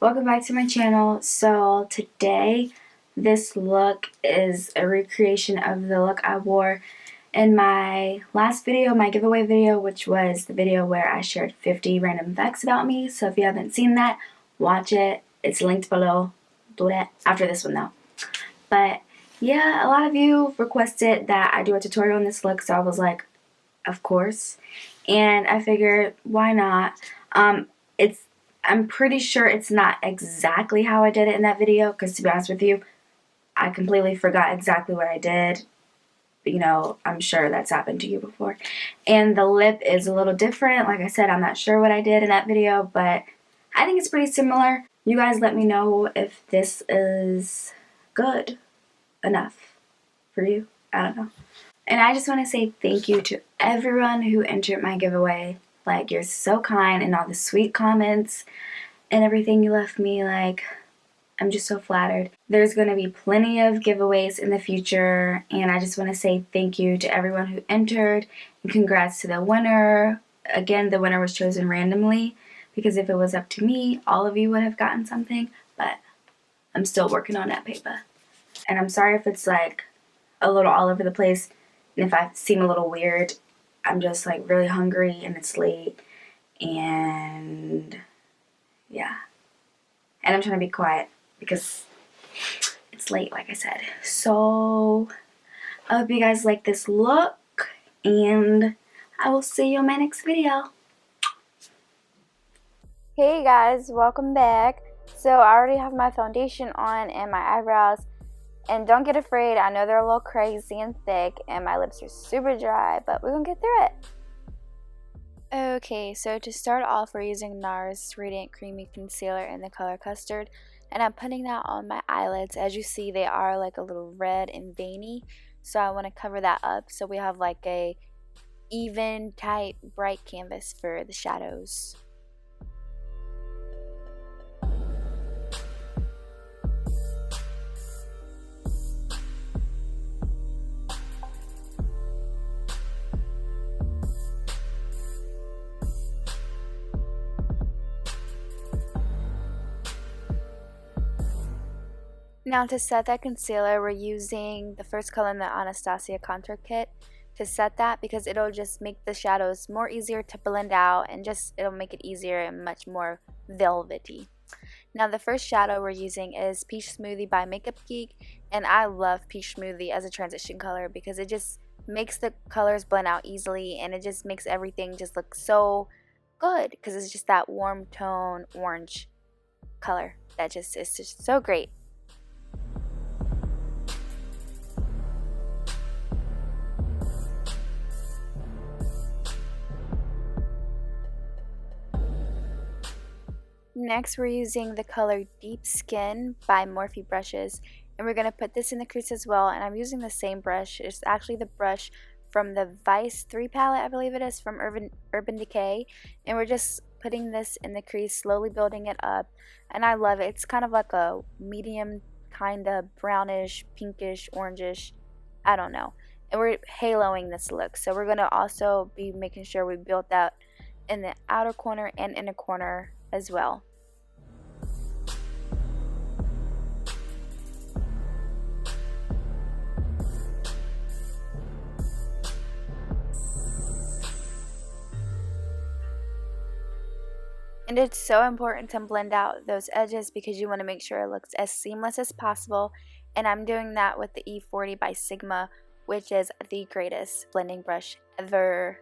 Welcome back to my channel. So today this look is a recreation of the look I wore in my last video, my giveaway video, which was the video where I shared 50 random facts about me. So if you haven't seen that, watch it. It's linked below. Do that after this one though. But yeah, a lot of you requested that I do a tutorial on this look, so I was like, of course. And I figured, why not? I'm pretty sure it's not exactly how I did it in that video, because to be honest with you, I completely forgot exactly what I did. You know, I'm sure that's happened to you before. And the lip is a little different. Like I said, I'm not sure what I did in that video, but I think it's pretty similar. You guys let me know if this is good enough for you. I don't know. And I just want to say thank you to everyone who entered my giveaway. Like, you're so kind, and all the sweet comments and everything you left me. Like, I'm just so flattered. There's going to be plenty of giveaways in the future, and I just want to say thank you to everyone who entered, and congrats to the winner. Again, the winner was chosen randomly, because if it was up to me, all of you would have gotten something, but I'm still working on that paper. And I'm sorry if it's like a little all over the place, and if I seem a little weird. I'm just like really hungry and it's late, and yeah, and I'm trying to be quiet because it's late, like I said. So I hope you guys like this look, and I will see you in my next video. Hey guys, welcome back. So I already have my foundation on and my eyebrows, and don't get afraid, I know they're a little crazy and thick and my lips are super dry, but we're gonna get through it. Okay, so to start off, we're using NARS Radiant Creamy Concealer in the color Custard, and I'm putting that on my eyelids. As you see, they are like a little red and veiny, so I want to cover that up so we have like a even, tight, bright canvas for the shadows. Now to set that concealer, we're using the first color in the Anastasia Contour Kit to set that, because it'll just make the shadows more easier to blend out, and just it'll make it easier and much more velvety. Now the first shadow we're using is Peach Smoothie by Makeup Geek, and I love Peach Smoothie as a transition color because it just makes the colors blend out easily, and it just makes everything just look so good because it's just that warm tone orange color that just is just so great. Next, we're using the color Deep Skin by Morphe brushes, and we're going to put this in the crease as well, and I'm using the same brush. It's actually the brush from the Vice 3 palette, I believe it is, from Urban Decay, and we're just putting this in the crease, slowly building it up, and I love it. It's kind of like a medium, kind of brownish, pinkish, orangish, I don't know, and we're haloing this look, so we're going to also be making sure we build that in the outer corner and inner corner as well. And it's so important to blend out those edges because you want to make sure it looks as seamless as possible, and I'm doing that with the E40 by Sigma, which is the greatest blending brush ever.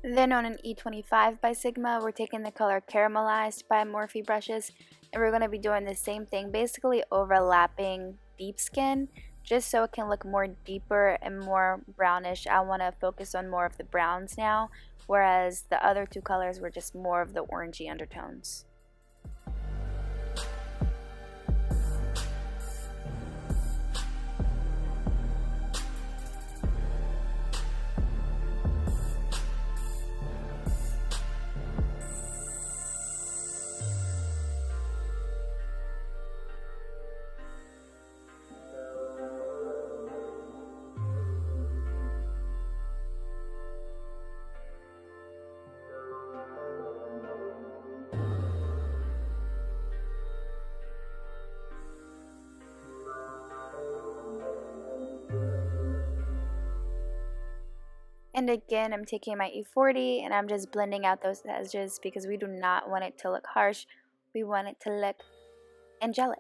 Then on an E25 by Sigma, we're taking the color Caramelized by Morphe brushes, and we're going to be doing the same thing, basically overlapping Deep Skin, just so it can look more deeper and more brownish. I want to focus on more of the browns now, whereas the other two colors were just more of the orangey undertones. And again, I'm taking my E40 and I'm just blending out those edges because we do not want it to look harsh. We want it to look angelic.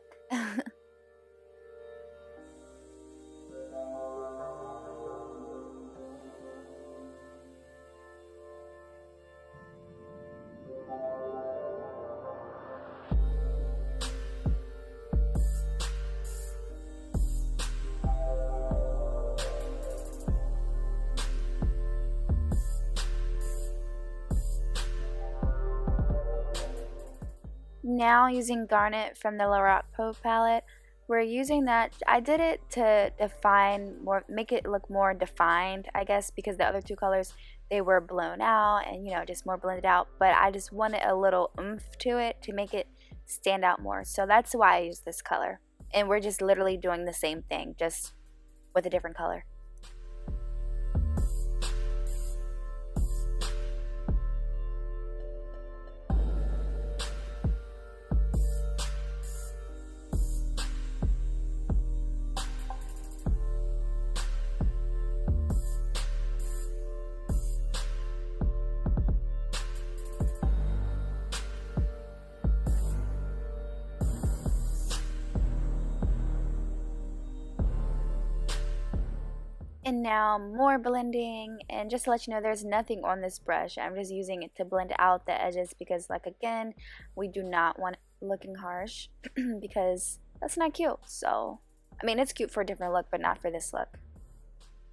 Now using Garnet from the Lorac Pro palette, we're using that. I did it to define more, make it look more defined, I guess, because the other two colors, they were blown out and, you know, just more blended out, but I just wanted a little oomph to it to make it stand out more. So that's why I use this color. And we're just literally doing the same thing, just with a different color. And now more blending, and just to let you know, there's nothing on this brush. I'm just using it to blend out the edges because, like, again, we do not want it looking harsh because that's not cute. So, I mean, it's cute for a different look, but not for this look.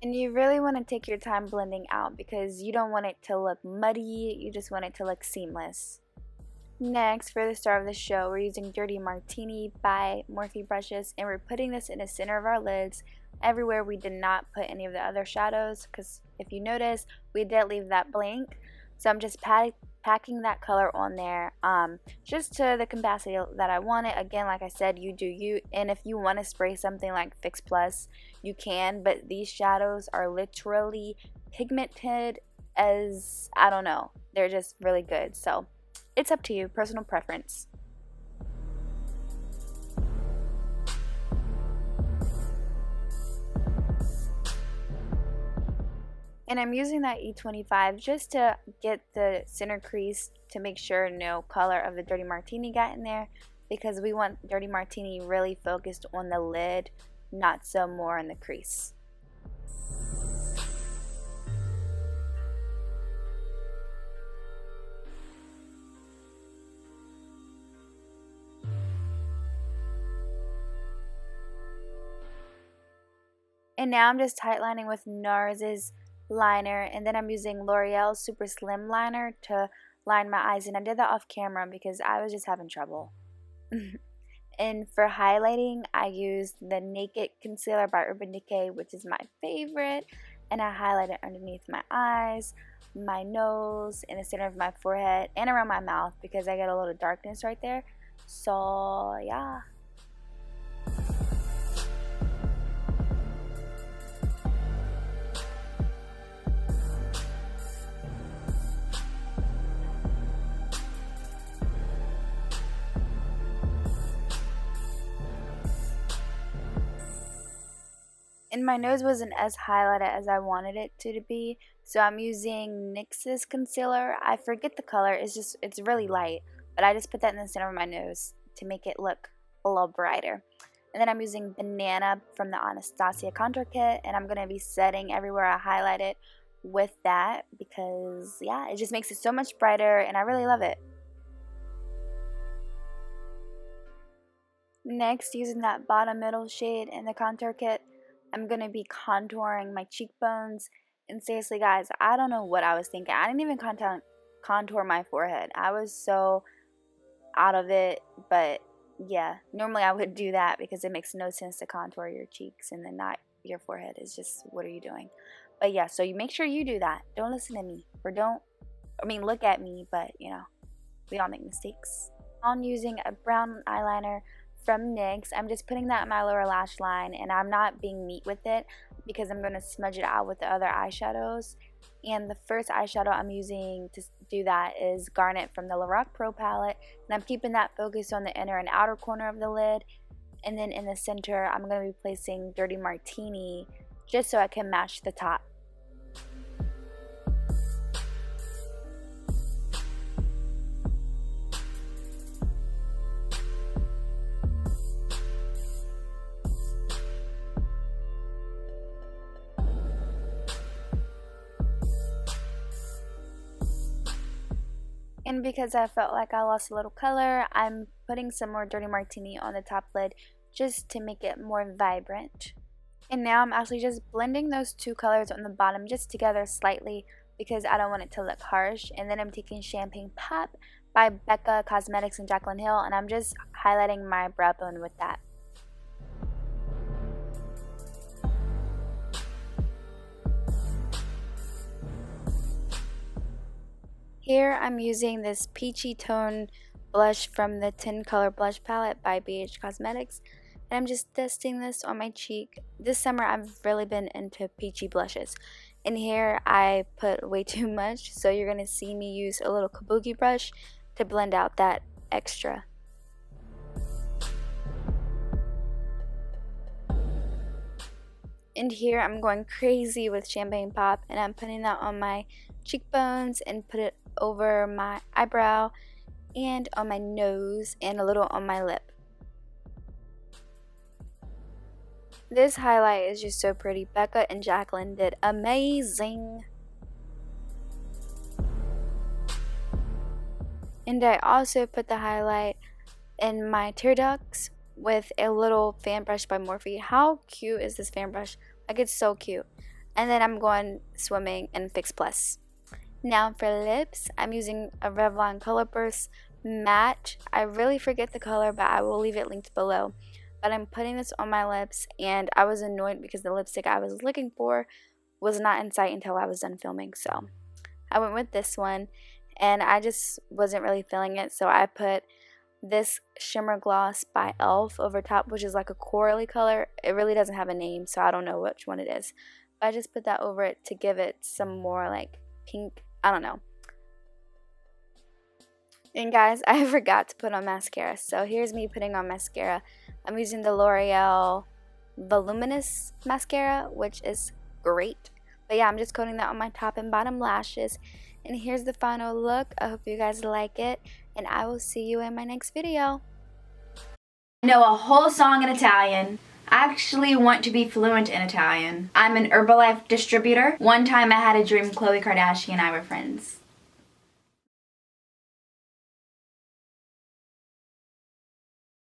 And you really want to take your time blending out because you don't want it to look muddy, you just want it to look seamless. Next, for the star of the show, we're using Dirty Martini by Morphe brushes, and we're putting this in the center of our lids. Everywhere we did not put any of the other shadows, because if you notice, we did leave that blank. So I'm just packing that color on there, just to the capacity that I want it. Again, like I said, you do you, and if you want to spray something like Fix Plus, you can, but these shadows are literally pigmented as, I don't know, they're just really good. So it's up to you, personal preference. And I'm using that E25 just to get the center crease to make sure no color of the Dirty Martini got in there, because we want Dirty Martini really focused on the lid, not so more in the crease. And now I'm just tightlining with NARS's liner, and then I'm using L'Oreal's Super Slim liner to line my eyes, and I did that off camera because I was just having trouble. And for highlighting, I used the Naked Concealer by Urban Decay, which is my favorite, and I highlight it underneath my eyes, my nose, in the center of my forehead, and around my mouth because I get a little darkness right there. So yeah. And my nose wasn't as highlighted as I wanted it to be, so I'm using NYX's concealer. I forget the color, it's really light, but I just put that in the center of my nose to make it look a little brighter. And then I'm using Banana from the Anastasia contour kit, and I'm going to be setting everywhere I highlight it with that because, yeah, it just makes it so much brighter, and I really love it. Next, using that bottom middle shade in the contour kit, I'm going to be contouring my cheekbones. And seriously, guys, I don't know what I was thinking. I didn't even contour my forehead. I was so out of it. But yeah, normally I would do that because it makes no sense to contour your cheeks and then not your forehead. It's just, what are you doing? But yeah, so you make sure you do that. Don't listen to me. Or look at me, but you know, we all make mistakes. I'm using a brown eyeliner from NYX. I'm just putting that in my lower lash line, and I'm not being neat with it because I'm going to smudge it out with the other eyeshadows. And the first eyeshadow I'm using to do that is Garnet from the Lorac Pro palette, and I'm keeping that focused on the inner and outer corner of the lid. And then in the center, I'm going to be placing Dirty Martini just so I can match the top. And because I felt like I lost a little color, I'm putting some more Dirty Martini on the top lid just to make it more vibrant. And now I'm actually just blending those two colors on the bottom just together slightly because I don't want it to look harsh. And then I'm taking Champagne Pop by Becca Cosmetics and Jaclyn Hill, and I'm just highlighting my brow bone with that. Here I'm using this peachy tone blush from the 10 color blush palette by BH Cosmetics, and I'm just dusting this on my cheek. This summer I've really been into peachy blushes, and here I put way too much, so you're going to see me use a little kabuki brush to blend out that extra. And here I'm going crazy with Champagne Pop, and I'm putting that on my cheekbones and put it over my eyebrow and on my nose and a little on my lip. This highlight is just so pretty. Becca and Jaclyn did amazing. And I also put the highlight in my tear ducts with a little fan brush by Morphe. How cute is this fan brush? Like, it's so cute. And then I'm going swimming in Fix Plus. Now for lips, I'm using a Revlon Color Burst Matte. I really forget the color, but I will leave it linked below. But I'm putting this on my lips, and I was annoyed because the lipstick I was looking for was not in sight until I was done filming. So I went with this one, and I just wasn't really feeling it. So I put this shimmer gloss by e.l.f. over top, which is like a corally color. It really doesn't have a name, so I don't know which one it is. But I just put that over it to give it some more like pink, I don't know. And guys, I forgot to put on mascara, so here's me putting on mascara. I'm using the L'Oreal Voluminous Mascara, which is great. But yeah, I'm just coating that on my top and bottom lashes. And here's the final look. I hope you guys like it, and I will see you in my next video. I know a whole song in Italian. I actually want to be fluent in Italian. I'm an Herbalife distributor. One time I had a dream Khloe Kardashian and I were friends.